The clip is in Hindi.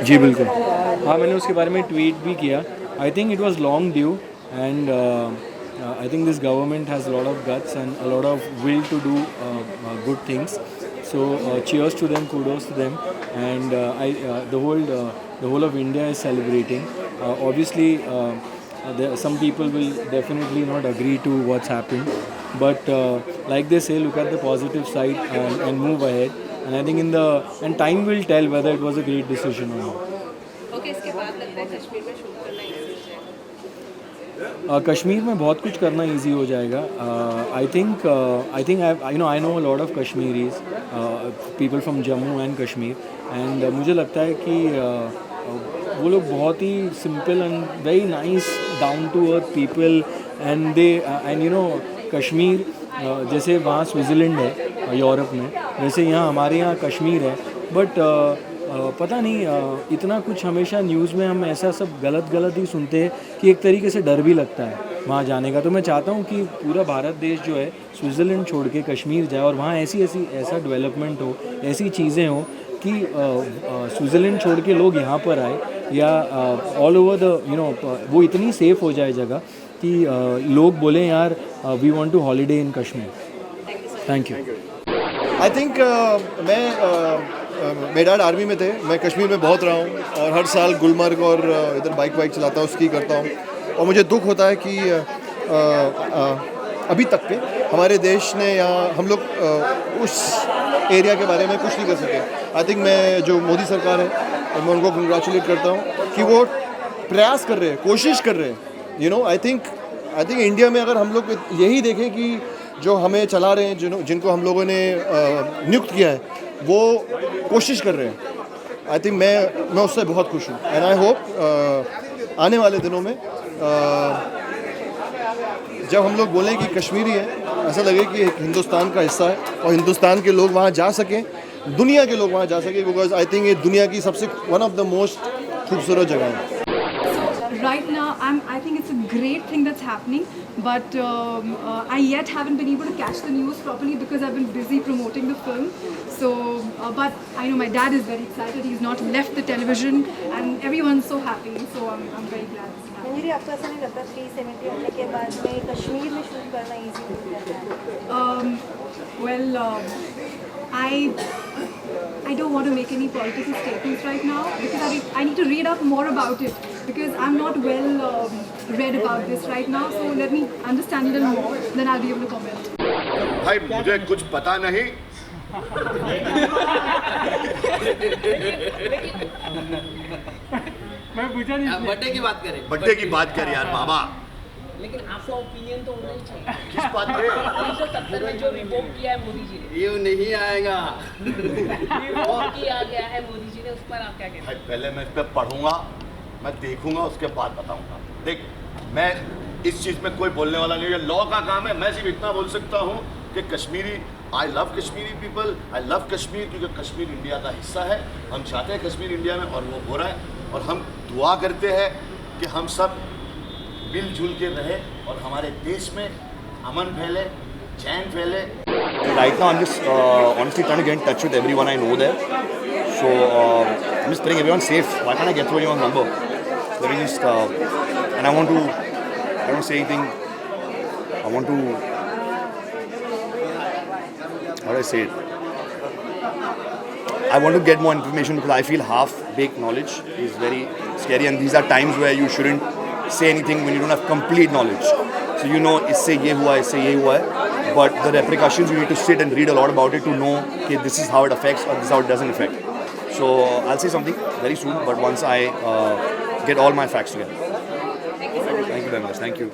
जी बिल्कुल। हाँ, मैंने उसके बारे में ट्वीट भी किया। I think it was long due and I think this government has a lot of guts and a lot of will to do good things. So cheers to them, kudos to them, and the whole of India is celebrating. Obviously, some people will definitely not agree to what's happened, but like they say, look at the positive side and move ahead. And I think and time will tell whether it was a great decision or not. Okay, इसके बाद लगता है कश्मीर में शूट करना इजी हो जाएगा। कश्मीर में बहुत कुछ करना इजी हो जाएगा। I think I know a lot of Kashmiris, people from Jammu and Kashmir, and मुझे लगता है कि वो लोग बहुत ही simple and very nice down to earth people, and Kashmir जैसे वहाँ स्विट्ज़रलैंड है यूरोप में, वैसे यहाँ हमारे यहाँ कश्मीर है, बट पता नहीं इतना कुछ हमेशा न्यूज़ में हम ऐसा सब गलत ही सुनते हैं कि एक तरीके से डर भी लगता है वहाँ जाने का। तो मैं चाहता हूँ कि पूरा भारत देश जो है स्विट्ज़रलैंड छोड़ के कश्मीर जाए और वहाँ ऐसा डेवलपमेंट हो, ऐसी चीज़ें हो कि स्विट्ज़रलैंड छोड़ के लोग यहाँ पर आए, या ऑल ओवर द वो इतनी सेफ़ हो जाए जगह कि लोग बोलें यार we want to holiday in Kashmir. Thank you. I think मेरे डैड आर्मी में थे, मैं कश्मीर में बहुत रहा हूँ और हर साल गुलमर्ग और इधर बाइक चलाता हूँ, स्की करता हूँ, और मुझे दुख होता है कि अभी तक के हमारे देश ने या हम लोग उस एरिया के बारे में कुछ नहीं कर सके। आई थिंक मैं जो मोदी सरकार है मैं उनको कंग्रेचुलेट करता हूँ कि वो प्रयास कर रहे हैं, कोशिश कर रहे हैं। आई थिंक इंडिया में अगर हम लोग यही देखें कि जो हमें चला रहे हैं, जिनको हम लोगों ने नियुक्त किया है, वो कोशिश कर रहे हैं। आई थिंक मैं उससे बहुत खुश हूँ, एंड आई होप आने वाले दिनों में जब हम लोग बोलें कि कश्मीरी है, ऐसा लगे कि एक हिंदुस्तान का हिस्सा है और हिंदुस्तान के लोग वहाँ जा सकें, दुनिया के लोग वहाँ जा सकें, बिकॉज आई थिंक ये दुनिया की सबसे वन ऑफ द मोस्ट खूबसूरत जगह है। Right now, I think it's a great thing that's happening, but I yet haven't been able to catch the news properly because I've been busy promoting the film. So, but I know my dad is very excited. He's not left the television, and everyone's so happy. So I'm very glad. Anjali, आपको ऐसा नहीं लगता 370 होने के बाद में कश्मीर में शूट करना इजी हो जाता है? Well, I don't want to make any political statements right now because I need to read up more about it because I'm not well read about this right now. So let me understand it a little more, then I'll be able to comment. भाई मुझे कुछ पता नहीं। मैं पूछा नहीं। बर्थडे की बात करें। बर्थडे की बात कर यार बाबा। लेकिन आपका ओपिनियन तो होना ही चाहिए। किस बात पे? 1970 में जो रिवोक किया है मोदी जी ने। ये नहीं आएगा। रिवोक किया गया है मोदी जी ने, उस पर आप क्या कहते हैं? भाई पहले मैं इस पर पढ़ूंगा, मैं देखूंगा, उसके बाद बताऊंगा। देख, मैं इस चीज़ में कोई बोलने वाला नहीं है, लॉ का काम है। मैं सिर्फ इतना बोल सकता हूँ कि Kashmiri, I love Kashmiri people, I love Kashmir, क्योंकि कश्मीर इंडिया का हिस्सा है। हम चाहते हैं कश्मीर इंडिया में, और वो हो रहा है, और हम दुआ करते हैं कि हम सब मिलजुल के रहे और हमारे देश में अमन फैले, चैन फैले। Right now I'm just honestly trying to get in touch with everyone I know there. So I'm just praying everyone's safe. Why can't I get through anyone's number? Let me just and I don't say anything. I want to, how do I say it? I want to get more information because I feel half-baked knowledge is very scary, and these are times where you shouldn't say anything when you don't have complete knowledge. So इससे ये हुआ, इससे ये हुआ है, but the repercussions you need to sit and read a lot about it to know कि this is how it affects or this is how it doesn't affect. So I'll say something very soon, but once I get all my facts together. Thank you very much. Thank you.